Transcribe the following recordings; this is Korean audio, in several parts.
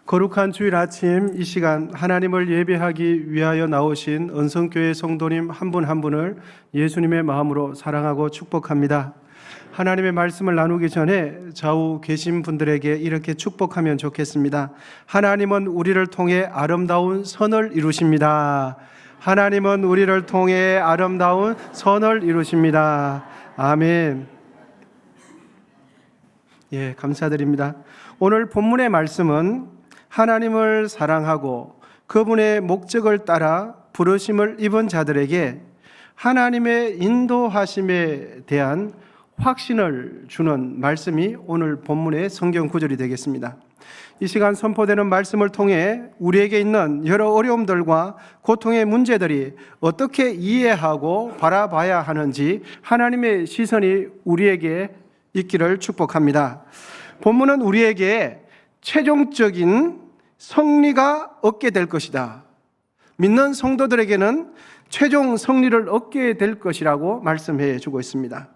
거룩한 주일 아침 이 시간 하나님을 예배하기 위하여 나오신 은성교회 성도님 한 분 한 분을 예수님의 마음으로 사랑하고 축복합니다. 하나님의 말씀을 나누기 전에 좌우 계신 분들에게 이렇게 축복하면 좋겠습니다. 하나님은 우리를 통해 아름다운 선을 이루십니다. 하나님은 우리를 통해 아름다운 선을 이루십니다. 아멘. 예, 감사드립니다. 오늘 본문의 말씀은 하나님을 사랑하고 그분의 목적을 따라 부르심을 입은 자들에게 하나님의 인도하심에 대한 확신을 주는 말씀이 오늘 본문의 성경 구절이 되겠습니다. 이 시간 선포되는 말씀을 통해 우리에게 있는 여러 어려움들과 고통의 문제들이 어떻게 이해하고 바라봐야 하는지 하나님의 시선이 우리에게 있기를 축복합니다. 본문은 우리에게 최종적인 승리가 얻게 될 것이다. 믿는 성도들에게는 최종 승리를 얻게 될 것이라고 말씀해 주고 있습니다.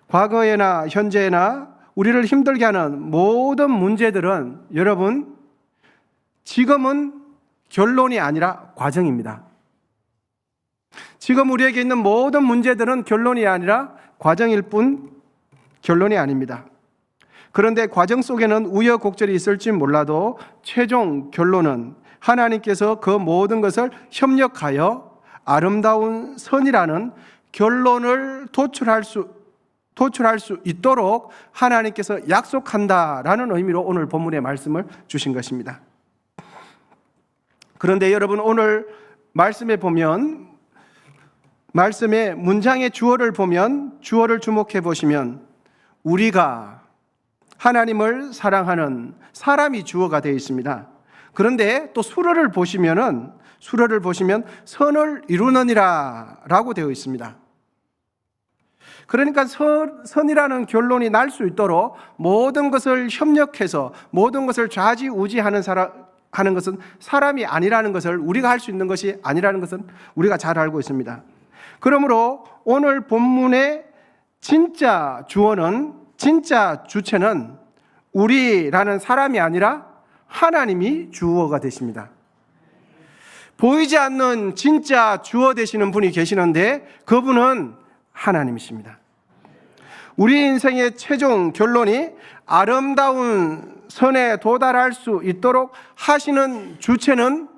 과거에나 현재나 우리를 힘들게 하는 모든 문제들은 여러분 지금은 결론이 아니라 과정입니다. 지금 우리에게 있는 모든 문제들은 결론이 아니라 과정일 뿐 결론이 아닙니다. 그런데 과정 속에는 우여곡절이 있을지 몰라도 최종 결론은 하나님께서 그 모든 것을 협력하여 아름다운 선이라는 결론을 도출할 수 있도록 하나님께서 약속한다라는 의미로 오늘 본문의 말씀을 주신 것입니다. 그런데 여러분 오늘 말씀에 보면 말씀의 문장의 주어를 보면 주어를 주목해 보시면 우리가 하나님을 사랑하는 사람이 주어가 되어 있습니다. 그런데 또 수어를 보시면 선을 이루느니라 라고 되어 있습니다. 그러니까 선이라는 결론이 날 수 있도록 모든 것을 협력해서 모든 것을 좌지우지하는 하는 것은 사람이 아니라는 것을 우리가 할 수 있는 것이 아니라는 것은 우리가 잘 알고 있습니다. 그러므로 오늘 본문의 진짜 주체는 우리라는 사람이 아니라 하나님이 주어가 되십니다. 보이지 않는 진짜 주어 되시는 분이 계시는데 그분은 하나님이십니다. 우리 인생의 최종 결론이 아름다운 선에 도달할 수 있도록 하시는 주체는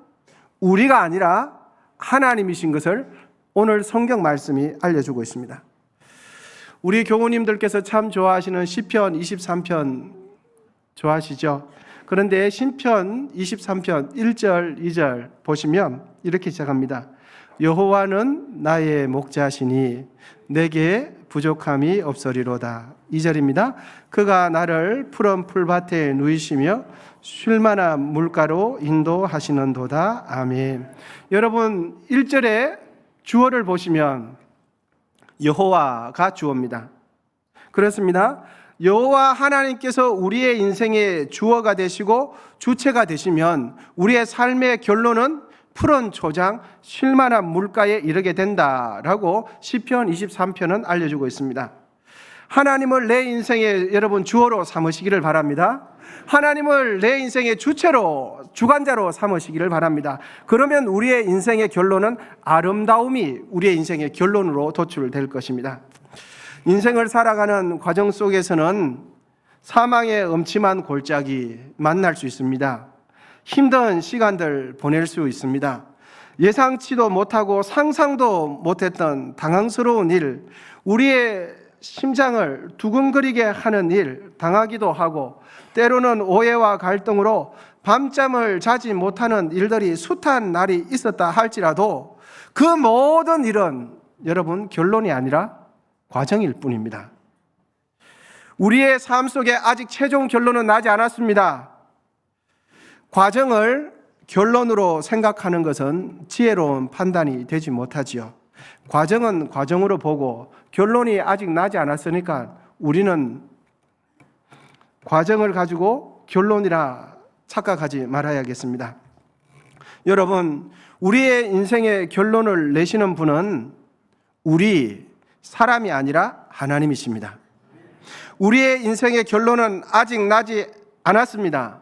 우리가 아니라 하나님이신 것을 오늘 성경 말씀이 알려주고 있습니다. 우리 교우님들께서 참 좋아하시는 시편 23편 좋아하시죠? 그런데 시편 23편 1절 2절 보시면 이렇게 시작합니다. 여호와는 나의 목자시니 내게 부족함이 없으리로다. 2절입니다. 그가 나를 푸른 풀밭에 누이시며 쉴만한 물가로 인도하시는도다. 아멘. 여러분 1절에 주어를 보시면 여호와가 주어입니다. 그렇습니다. 여호와 하나님께서 우리의 인생의 주어가 되시고 주체가 되시면 우리의 삶의 결론은 푸른 초장, 쉴만한 물가에 이르게 된다라고 시편 23편은 알려주고 있습니다. 하나님을 내 인생의 여러분 주어로 삼으시기를 바랍니다. 하나님을 내 인생의 주관자로 삼으시기를 바랍니다. 그러면 우리의 인생의 결론은 아름다움이 우리의 인생의 결론으로 도출될 것입니다. 인생을 살아가는 과정 속에서는 사망의 음침한 골짜기 만날 수 있습니다. 힘든 시간들 보낼 수 있습니다. 예상치도 못하고 상상도 못했던 당황스러운 일, 우리의 심장을 두근거리게 하는 일 당하기도 하고 때로는 오해와 갈등으로 밤잠을 자지 못하는 일들이 숱한 날이 있었다 할지라도 그 모든 일은 여러분 결론이 아니라 과정일 뿐입니다. 우리의 삶 속에 아직 최종 결론은 나지 않았습니다. 과정을 결론으로 생각하는 것은 지혜로운 판단이 되지 못하지요. 과정은 과정으로 보고 결론이 아직 나지 않았으니까 우리는 과정을 가지고 결론이라 착각하지 말아야겠습니다. 여러분, 우리의 인생의 결론을 내시는 분은 우리 사람이 아니라 하나님이십니다. 우리의 인생의 결론은 아직 나지 않았습니다.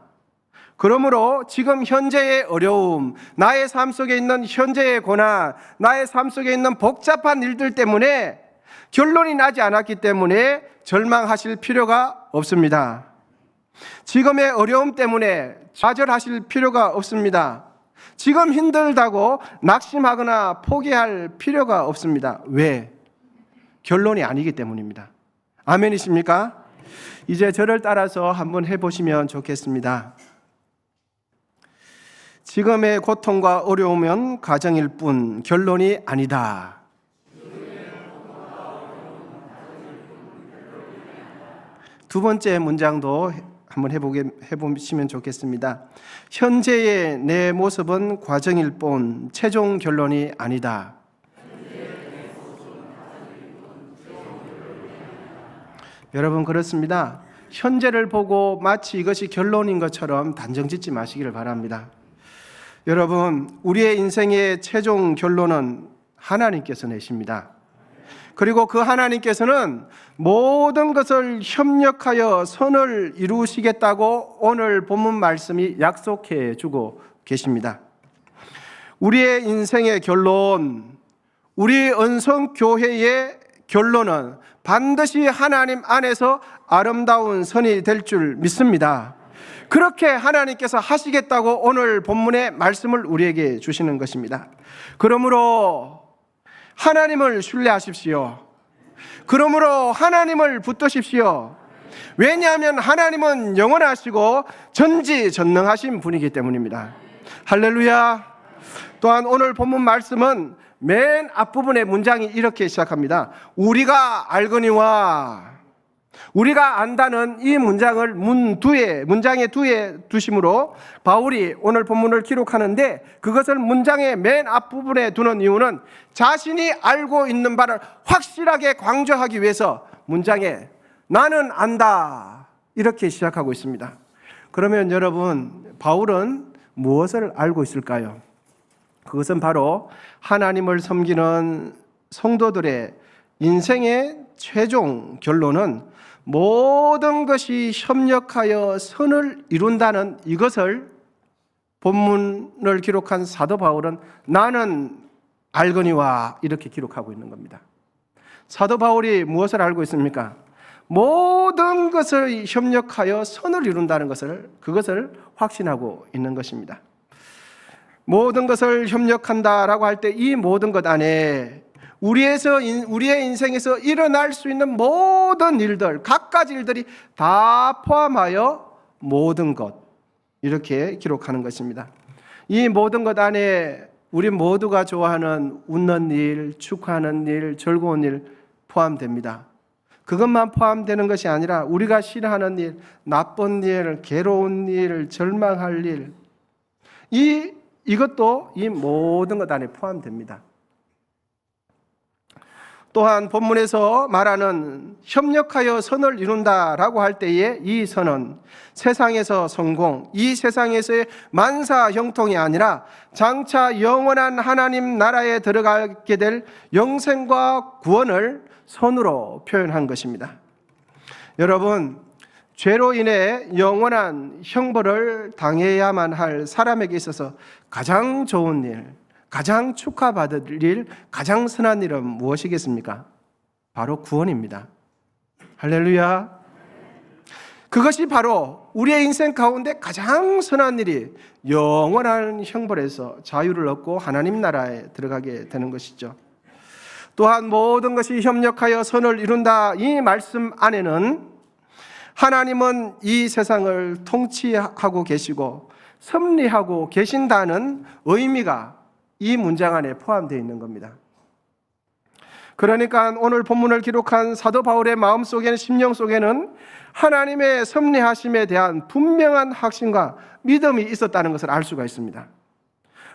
그러므로 지금 현재의 어려움, 나의 삶 속에 있는 현재의 고난, 나의 삶 속에 있는 복잡한 일들 때문에 결론이 나지 않았기 때문에 절망하실 필요가 없습니다. 지금의 어려움 때문에 좌절하실 필요가 없습니다. 지금 힘들다고 낙심하거나 포기할 필요가 없습니다. 왜? 결론이 아니기 때문입니다. 아멘이십니까? 이제 저를 따라서 한번 해보시면 좋겠습니다. 지금의 고통과 어려움은 가정일 뿐 결론이 아니다. 두 번째 문장도 한번 해보시면 좋겠습니다. 현재의 내 모습은 과정일 뿐 최종 결론이 아니다. 여러분, 그렇습니다. 현재를 보고 마치 이것이 결론인 것처럼 단정 짓지 마시기를 바랍니다. 여러분, 우리의 인생의 최종 결론은 하나님께서 내십니다. 그리고 그 하나님께서는 모든 것을 협력하여 선을 이루시겠다고 오늘 본문 말씀이 약속해 주고 계십니다. 우리의 인생의 결론, 우리 언성교회의 결론은 반드시 하나님 안에서 아름다운 선이 될 줄 믿습니다. 그렇게 하나님께서 하시겠다고 오늘 본문의 말씀을 우리에게 주시는 것입니다. 그러므로 하나님을 신뢰하십시오. 그러므로 하나님을 붙드십시오. 왜냐하면 하나님은 영원하시고 전지전능하신 분이기 때문입니다. 할렐루야. 또한 오늘 본문 말씀은 맨 앞부분의 문장이 이렇게 시작합니다. 우리가 알거니와, 우리가 안다는 이 문장을 문장의 뒤에 두심으로 바울이 오늘 본문을 기록하는데, 그것을 문장의 맨 앞부분에 두는 이유는 자신이 알고 있는 바를 확실하게 강조하기 위해서 문장에 나는 안다 이렇게 시작하고 있습니다. 그러면 여러분, 바울은 무엇을 알고 있을까요? 그것은 바로 하나님을 섬기는 성도들의 인생의 최종 결론은 모든 것이 협력하여 선을 이룬다는 이것을 본문을 기록한 사도 바울은 나는 알거니와 이렇게 기록하고 있는 겁니다. 사도 바울이 무엇을 알고 있습니까? 모든 것을 협력하여 선을 이룬다는 그것을 확신하고 있는 것입니다. 모든 것을 협력한다라고 할 때 이 모든 것 안에 우리의 인생에서 일어날 수 있는 모든 일들, 갖가지 일들이 다 포함하여 모든 것, 이렇게 기록하는 것입니다. 이 모든 것 안에 우리 모두가 좋아하는 웃는 일, 축하하는 일, 즐거운 일 포함됩니다. 그것만 포함되는 것이 아니라 우리가 싫어하는 일, 나쁜 일, 괴로운 일, 절망할 일, 이것도 이 모든 것 안에 포함됩니다. 또한 본문에서 말하는 협력하여 선을 이룬다라고 할 때에 이 선은 세상에서 성공, 이 세상에서의 만사 형통이 아니라 장차 영원한 하나님 나라에 들어가게 될 영생과 구원을 선으로 표현한 것입니다. 여러분, 죄로 인해 영원한 형벌을 당해야만 할 사람에게 있어서 가장 좋은 일, 가장 축하받을 일, 가장 선한 일은 무엇이겠습니까? 바로 구원입니다. 할렐루야. 그것이 바로 우리의 인생 가운데 가장 선한 일이 영원한 형벌에서 자유를 얻고 하나님 나라에 들어가게 되는 것이죠. 또한 모든 것이 협력하여 선을 이룬다, 이 말씀 안에는 하나님은 이 세상을 통치하고 계시고 섭리하고 계신다는 의미가 이 문장 안에 포함되어 있는 겁니다. 그러니까 오늘 본문을 기록한 사도 바울의 마음속에는, 심령 속에는 하나님의 섭리하심에 대한 분명한 확신과 믿음이 있었다는 것을 알 수가 있습니다.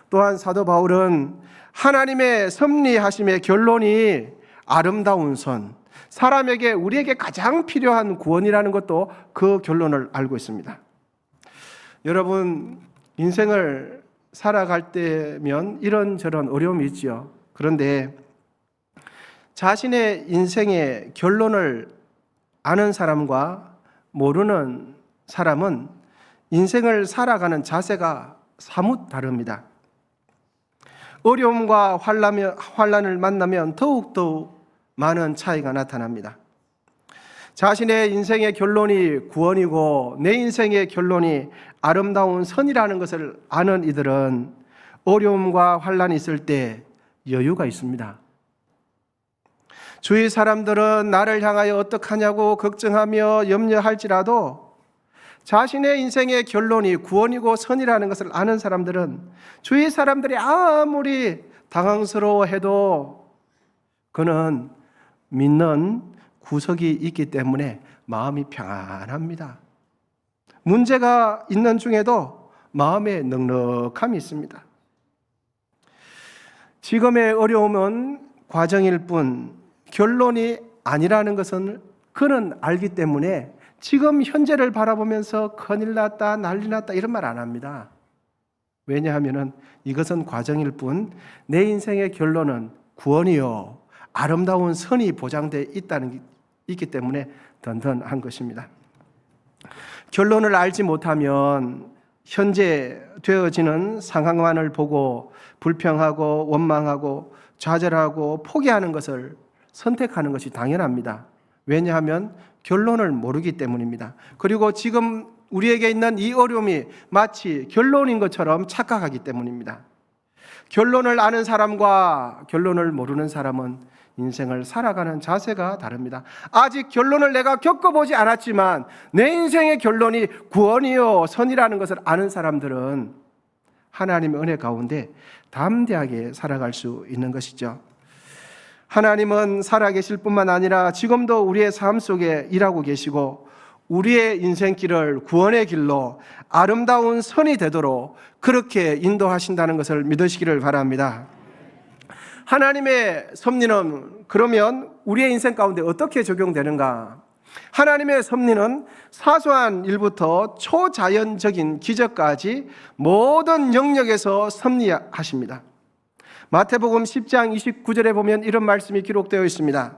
또한 사도 바울은 하나님의 섭리하심의 결론이 아름다운 선, 사람에게, 우리에게 가장 필요한 구원이라는 것도 그 결론을 알고 있습니다. 여러분, 인생을 살아갈 때면 이런저런 어려움이 있지요. 그런데 자신의 인생의 결론을 아는 사람과 모르는 사람은 인생을 살아가는 자세가 사뭇 다릅니다. 어려움과 환난을 만나면 더욱더 많은 차이가 나타납니다. 자신의 인생의 결론이 구원이고 내 인생의 결론이 아름다운 선이라는 것을 아는 이들은 어려움과 환난이 있을 때 여유가 있습니다. 주위 사람들은 나를 향하여 어떡하냐고 걱정하며 염려할지라도 자신의 인생의 결론이 구원이고 선이라는 것을 아는 사람들은 주위 사람들이 아무리 당황스러워해도 그는 믿는 구석이 있기 때문에 마음이 평안합니다. 문제가 있는 중에도 마음에 넉넉함이 있습니다. 지금의 어려움은 과정일 뿐 결론이 아니라는 것은 그는 알기 때문에 지금 현재를 바라보면서 큰일 났다, 난리 났다 이런 말 안 합니다. 왜냐하면 이것은 과정일 뿐 내 인생의 결론은 구원이요 아름다운 선이 보장되어 있기 때문에 든든한 것입니다. 결론을 알지 못하면 현재 되어지는 상황만을 보고 불평하고 원망하고 좌절하고 포기하는 것을 선택하는 것이 당연합니다. 왜냐하면 결론을 모르기 때문입니다. 그리고 지금 우리에게 있는 이 어려움이 마치 결론인 것처럼 착각하기 때문입니다. 결론을 아는 사람과 결론을 모르는 사람은 인생을 살아가는 자세가 다릅니다. 아직 결론을 내가 겪어보지 않았지만 내 인생의 결론이 구원이요 선이라는 것을 아는 사람들은 하나님의 은혜 가운데 담대하게 살아갈 수 있는 것이죠. 하나님은 살아계실 뿐만 아니라 지금도 우리의 삶 속에 일하고 계시고 우리의 인생길을 구원의 길로 아름다운 선이 되도록 그렇게 인도하신다는 것을 믿으시기를 바랍니다. 하나님의 섭리는 그러면 우리의 인생 가운데 어떻게 적용되는가? 하나님의 섭리는 사소한 일부터 초자연적인 기적까지 모든 영역에서 섭리하십니다. 마태복음 10장 29절에 보면 이런 말씀이 기록되어 있습니다.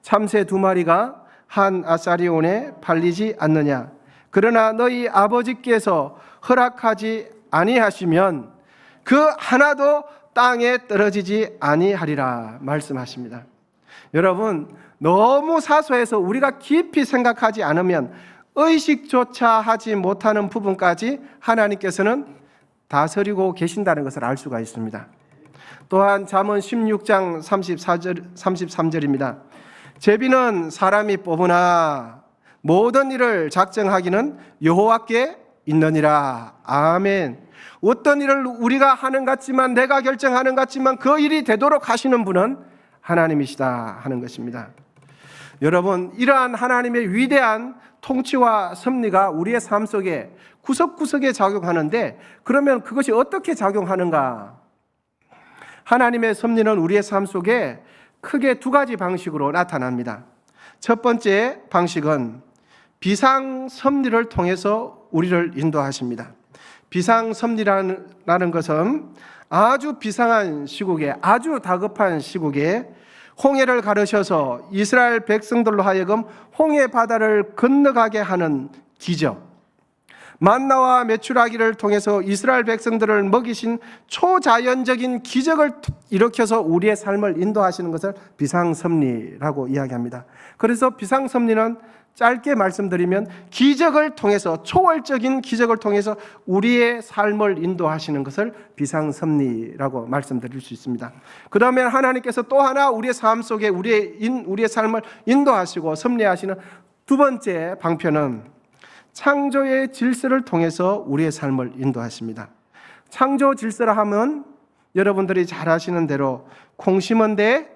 참새 2마리가 한 아사리온에 팔리지 않느냐? 그러나 너희 아버지께서 허락하지 아니하시면 그 하나도 땅에 떨어지지 아니하리라 말씀하십니다. 여러분, 너무 사소해서 우리가 깊이 생각하지 않으면 의식조차 하지 못하는 부분까지 하나님께서는 다스리고 계신다는 것을 알 수가 있습니다. 또한 잠언 16장 33절입니다. 제비는 사람이 뽑으나 모든 일을 작정하기는 여호와께 있느니라. 아멘. 어떤 일을 우리가 하는 것 같지만 내가 결정하는 것 같지만 그 일이 되도록 하시는 분은 하나님이시다 하는 것입니다. 여러분, 이러한 하나님의 위대한 통치와 섭리가 우리의 삶 속에 구석구석에 작용하는데 그러면 그것이 어떻게 작용하는가? 하나님의 섭리는 우리의 삶 속에 크게 2가지 방식으로 나타납니다. 첫 번째 방식은 비상섭리를 통해서 우리를 인도하십니다. 비상섭리라는 것은 아주 비상한 시국에 아주 다급한 시국에 홍해를 가르셔서 이스라엘 백성들로 하여금 홍해 바다를 건너가게 하는 기적, 만나와 메추라기를 통해서 이스라엘 백성들을 먹이신 초자연적인 기적을 일으켜서 우리의 삶을 인도하시는 것을 비상섭리라고 이야기합니다. 그래서 비상섭리는 짧게 말씀드리면 기적을 통해서 초월적인 기적을 통해서 우리의 삶을 인도하시는 것을 비상섭리라고 말씀드릴 수 있습니다. 그 다음에 하나님께서 또 하나 우리의 삶 속에 우리의 삶을 인도하시고 섭리하시는 2번째 방편은 창조의 질서를 통해서 우리의 삶을 인도하십니다. 창조 질서라 하면 여러분들이 잘 아시는 대로 콩 심은 데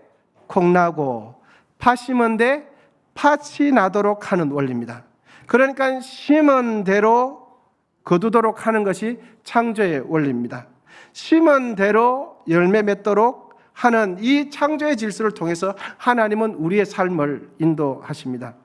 콩 나고 팥 심은 데 팥이 나도록 하는 원리입니다. 그러니까 심은 대로 거두도록 하는 것이 창조의 원리입니다. 심은 대로 열매 맺도록 하는 이 창조의 질서를 통해서 하나님은 우리의 삶을 인도하십니다.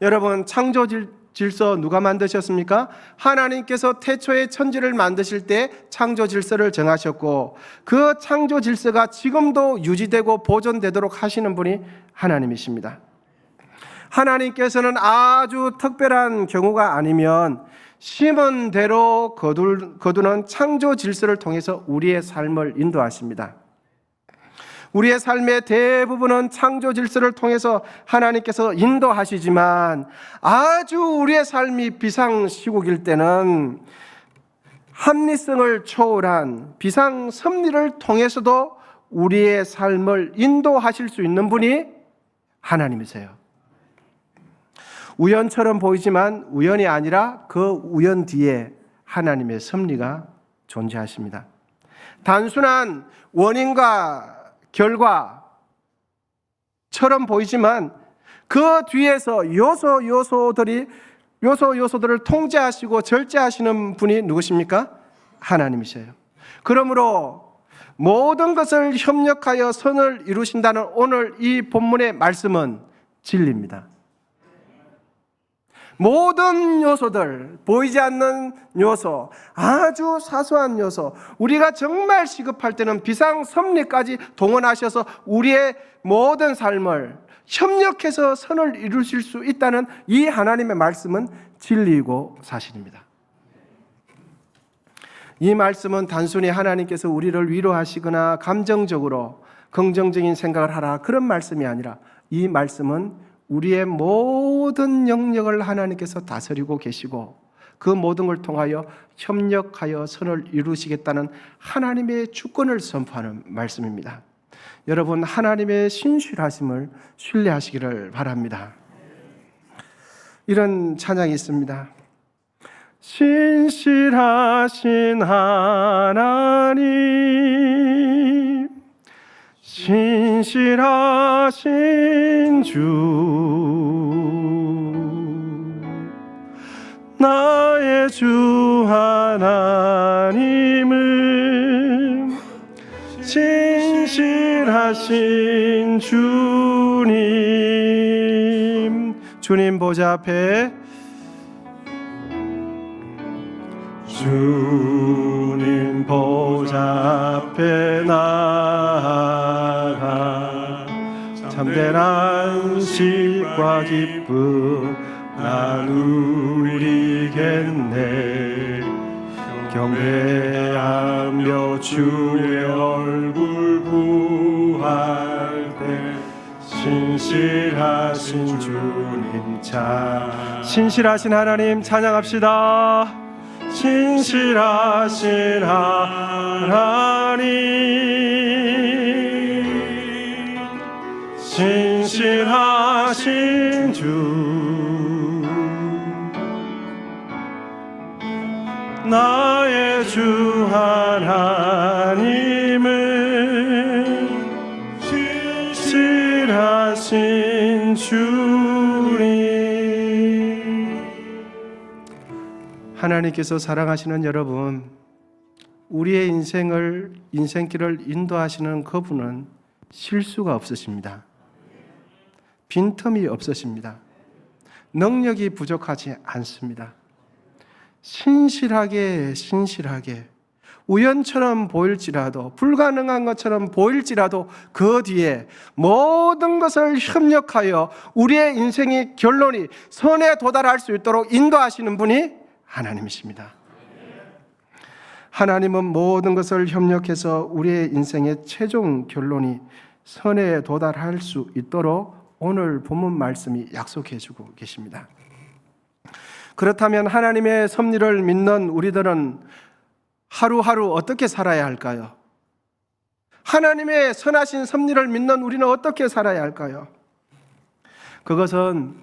여러분, 창조 질서 누가 만드셨습니까? 하나님께서 태초에 천지를 만드실 때 창조 질서를 정하셨고 그 창조 질서가 지금도 유지되고 보존되도록 하시는 분이 하나님이십니다. 하나님께서는 아주 특별한 경우가 아니면 심은 대로 거두는 창조 질서를 통해서 우리의 삶을 인도하십니다. 우리의 삶의 대부분은 창조 질서를 통해서 하나님께서 인도하시지만 아주 우리의 삶이 비상시국일 때는 합리성을 초월한 비상섭리를 통해서도 우리의 삶을 인도하실 수 있는 분이 하나님이세요. 우연처럼 보이지만 우연이 아니라 그 우연 뒤에 하나님의 섭리가 존재하십니다. 단순한 원인과 결과처럼 보이지만 그 뒤에서 요소들을 통제하시고 절제하시는 분이 누구십니까? 하나님이세요. 그러므로 모든 것을 협력하여 선을 이루신다는 오늘 이 본문의 말씀은 진리입니다. 모든 요소들, 보이지 않는 요소, 아주 사소한 요소, 우리가 정말 시급할 때는 비상섭리까지 동원하셔서 우리의 모든 삶을 협력해서 선을 이루실 수 있다는 이 하나님의 말씀은 진리이고 사실입니다. 이 말씀은 단순히 하나님께서 우리를 위로하시거나 감정적으로 긍정적인 생각을 하라 그런 말씀이 아니라 이 말씀은 우리의 모든 영역을 하나님께서 다스리고 계시고 그 모든 걸 통하여 협력하여 선을 이루시겠다는 하나님의 주권을 선포하는 말씀입니다. 여러분, 하나님의 신실하심을 신뢰하시기를 바랍니다. 이런 찬양이 있습니다. 신실하신 하나님, 신실하신 주, 나의 주 하나님은 신실하신 주님. 주님 보좌 앞에, 주님 보좌 앞에 나아가 참된 안식과 기쁨 나누리겠네. 경배하며 주의 얼굴 구할 때 신실하신 주님 신실하신 하나님 찬양합시다. 신실하신 하나님, 신실하신 주, 나의 주 하나님은 신실하신 주님. 하나님께서 사랑하시는 여러분, 우리의 인생길을 인도하시는 그분은 실수가 없으십니다. 빈틈이 없으십니다. 능력이 부족하지 않습니다. 신실하게 우연처럼 보일지라도, 불가능한 것처럼 보일지라도 그 뒤에 모든 것을 협력하여 우리의 인생의 결론이 선에 도달할 수 있도록 인도하시는 분이 하나님이십니다. 하나님은 모든 것을 협력해서 우리의 인생의 최종 결론이 선에 도달할 수 있도록 오늘 본문 말씀이 약속해 주고 계십니다. 그렇다면 하나님의 섭리를 믿는 우리들은 하루하루 어떻게 살아야 할까요? 하나님의 선하신 섭리를 믿는 우리는 어떻게 살아야 할까요? 그것은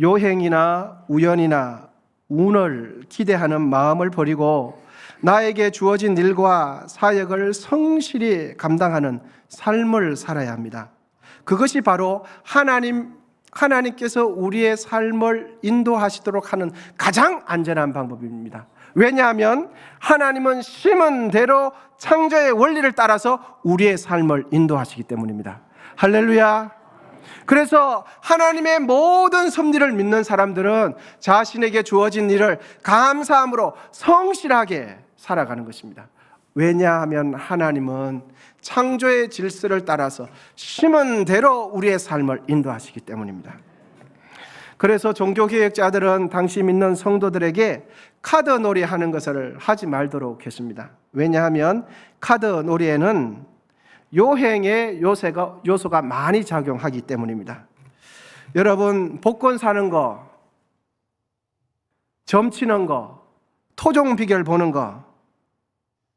요행이나 우연이나 운을 기대하는 마음을 버리고 나에게 주어진 일과 사역을 성실히 감당하는 삶을 살아야 합니다. 그것이 바로 하나님께서 우리의 삶을 인도하시도록 하는 가장 안전한 방법입니다. 왜냐하면 하나님은 심은 대로 창조의 원리를 따라서 우리의 삶을 인도하시기 때문입니다. 할렐루야. 그래서 하나님의 모든 섭리를 믿는 사람들은 자신에게 주어진 일을 감사함으로 성실하게 살아가는 것입니다. 왜냐하면 하나님은 창조의 질서를 따라서 심은 대로 우리의 삶을 인도하시기 때문입니다. 그래서 종교개혁자들은 당시 믿는 성도들에게 카드 놀이 하는 것을 하지 말도록 했습니다. 왜냐하면 카드 놀이에는 요행의 요소가 많이 작용하기 때문입니다. 여러분, 복권 사는 거, 점치는 거, 토종 비결 보는 거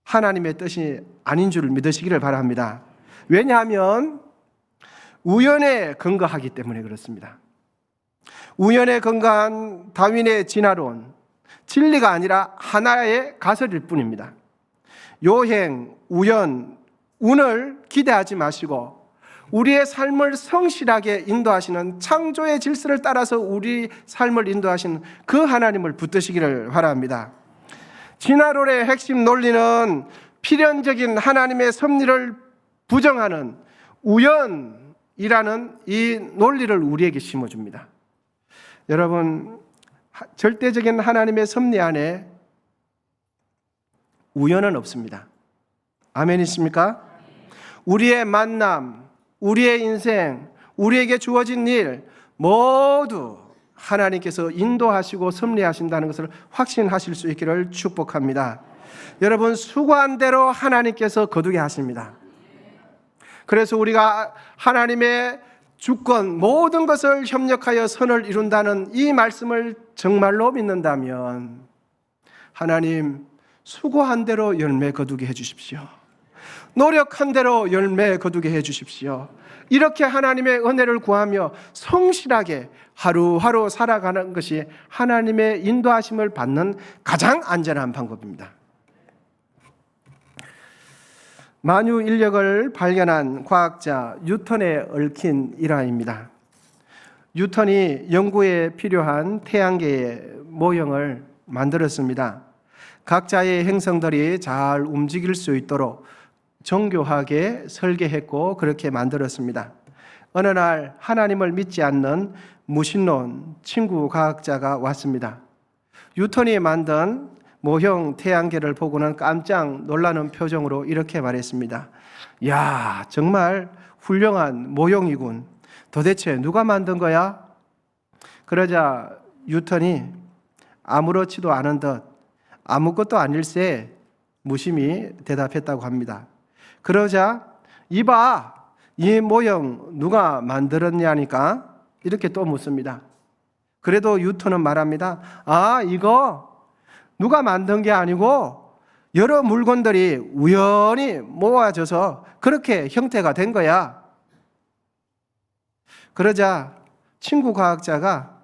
하나님의 뜻이 아닌 줄 믿으시기를 바랍니다. 왜냐하면 우연에 근거하기 때문에 그렇습니다. 우연에 근거한 다윈의 진화론, 진리가 아니라 하나의 가설일 뿐입니다. 요행, 우연, 운을 기대하지 마시고 우리의 삶을 성실하게 인도하시는 창조의 질서를 따라서 우리 삶을 인도하시는 그 하나님을 붙드시기를 바랍니다. 진화론의 핵심 논리는 필연적인 하나님의 섭리를 부정하는 우연이라는 이 논리를 우리에게 심어줍니다. 여러분, 절대적인 하나님의 섭리 안에 우연은 없습니다. 아멘이십니까? 우리의 만남, 우리의 인생, 우리에게 주어진 일 모두 하나님께서 인도하시고 섭리하신다는 것을 확신하실 수 있기를 축복합니다. 여러분, 수고한 대로 하나님께서 거두게 하십니다. 그래서 우리가 하나님의 주권 모든 것을 협력하여 선을 이룬다는 이 말씀을 정말로 믿는다면 하나님, 수고한 대로 열매 거두게 해주십시오. 노력한 대로 열매 거두게 해주십시오. 이렇게 하나님의 은혜를 구하며 성실하게 하루하루 살아가는 것이 하나님의 인도하심을 받는 가장 안전한 방법입니다. 만유 인력을 발견한 과학자 뉴턴에 얽힌 일화입니다. 뉴턴이 연구에 필요한 태양계의 모형을 만들었습니다. 각자의 행성들이 잘 움직일 수 있도록 정교하게 설계했고 그렇게 만들었습니다. 어느 날 하나님을 믿지 않는 무신론 친구 과학자가 왔습니다. 뉴턴이 만든 모형 태양계를 보고는 깜짝 놀라는 표정으로 이렇게 말했습니다. 야, 정말 훌륭한 모형이군. 도대체 누가 만든 거야? 그러자 뉴턴이 아무렇지도 않은 듯 아무것도 아닐세 무심히 대답했다고 합니다. 그러자 이봐, 이 모형 누가 만들었냐니까 이렇게 또 묻습니다. 그래도 뉴턴은 말합니다. 아, 이거 누가 만든 게 아니고 여러 물건들이 우연히 모아져서 그렇게 형태가 된 거야. 그러자 친구 과학자가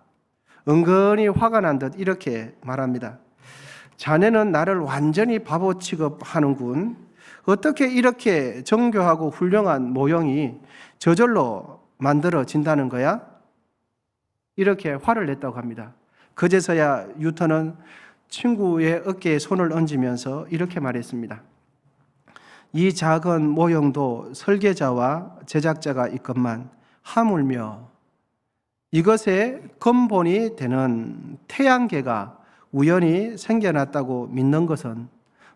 은근히 화가 난 듯 이렇게 말합니다. 자네는 나를 완전히 바보 취급하는군. 어떻게 이렇게 정교하고 훌륭한 모형이 저절로 만들어진다는 거야? 이렇게 화를 냈다고 합니다. 그제서야 뉴턴은 친구의 어깨에 손을 얹으면서 이렇게 말했습니다. 이 작은 모형도 설계자와 제작자가 있건만 하물며 이것의 근본이 되는 태양계가 우연히 생겨났다고 믿는 것은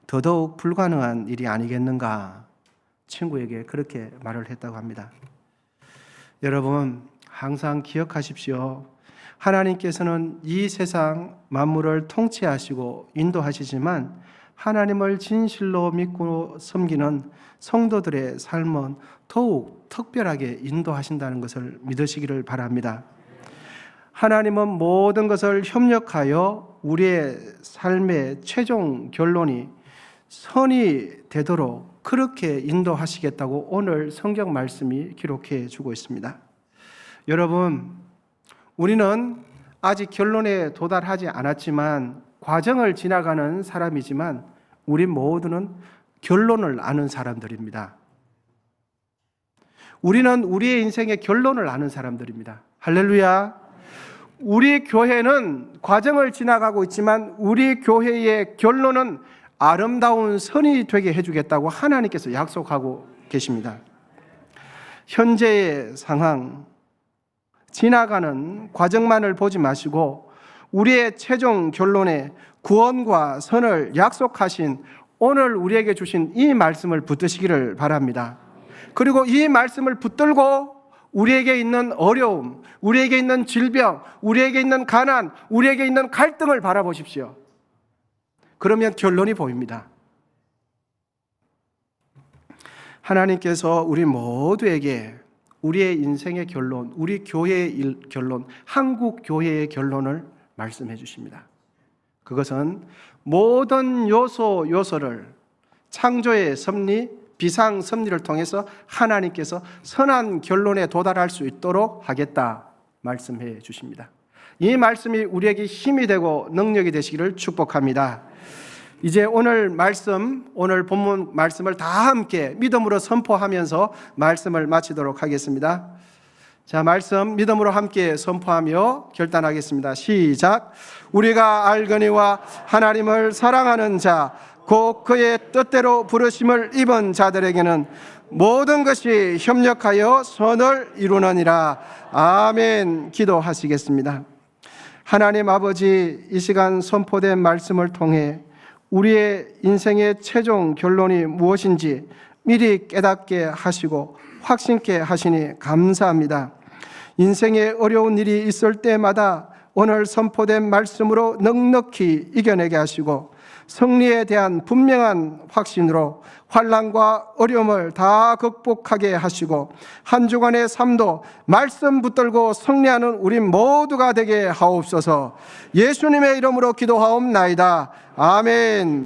더더욱 불가능한 일이 아니겠는가? 친구에게 그렇게 말을 했다고 합니다. 여러분, 항상 기억하십시오. 하나님께서는 이 세상 만물을 통치하시고 인도하시지만 하나님을 진실로 믿고 섬기는 성도들의 삶은 더욱 특별하게 인도하신다는 것을 믿으시기를 바랍니다. 하나님은 모든 것을 협력하여 우리의 삶의 최종 결론이 선이 되도록 그렇게 인도하시겠다고 오늘 성경 말씀이 기록해 주고 있습니다. 여러분, 우리는 아직 결론에 도달하지 않았지만 과정을 지나가는 사람이지만 우리 모두는 결론을 아는 사람들입니다. 우리는 우리의 인생의 결론을 아는 사람들입니다. 할렐루야. 우리 교회는 과정을 지나가고 있지만 우리 교회의 결론은 아름다운 선이 되게 해주겠다고 하나님께서 약속하고 계십니다. 현재의 상황, 지나가는 과정만을 보지 마시고 우리의 최종 결론에 구원과 선을 약속하신 오늘 우리에게 주신 이 말씀을 붙드시기를 바랍니다. 그리고 이 말씀을 붙들고 우리에게 있는 어려움, 우리에게 있는 질병, 우리에게 있는 가난, 우리에게 있는 갈등을 바라보십시오. 그러면 결론이 보입니다. 하나님께서 우리 모두에게 우리의 인생의 결론, 우리 교회의 결론, 한국 교회의 결론을 말씀해 주십니다. 그것은 모든 요소를 창조의 섭리, 비상 섭리를 통해서 하나님께서 선한 결론에 도달할 수 있도록 하겠다 말씀해 주십니다. 이 말씀이 우리에게 힘이 되고 능력이 되시기를 축복합니다. 이제 오늘 본문 말씀을 다 함께 믿음으로 선포하면서 말씀을 마치도록 하겠습니다. 자, 말씀 믿음으로 함께 선포하며 결단하겠습니다. 시작. 우리가 알거니와 하나님을 사랑하는 자, 곧 그의 뜻대로 부르심을 입은 자들에게는 모든 것이 협력하여 선을 이루느니라. 아멘. 기도하시겠습니다. 하나님 아버지, 이 시간 선포된 말씀을 통해 우리의 인생의 최종 결론이 무엇인지 미리 깨닫게 하시고 확신케 하시니 감사합니다. 인생에 어려운 일이 있을 때마다 오늘 선포된 말씀으로 넉넉히 이겨내게 하시고 승리에 대한 분명한 확신으로 환난과 어려움을 다 극복하게 하시고 한 주간의 삶도 말씀 붙들고 승리하는 우리 모두가 되게 하옵소서. 예수님의 이름으로 기도하옵나이다. 아멘.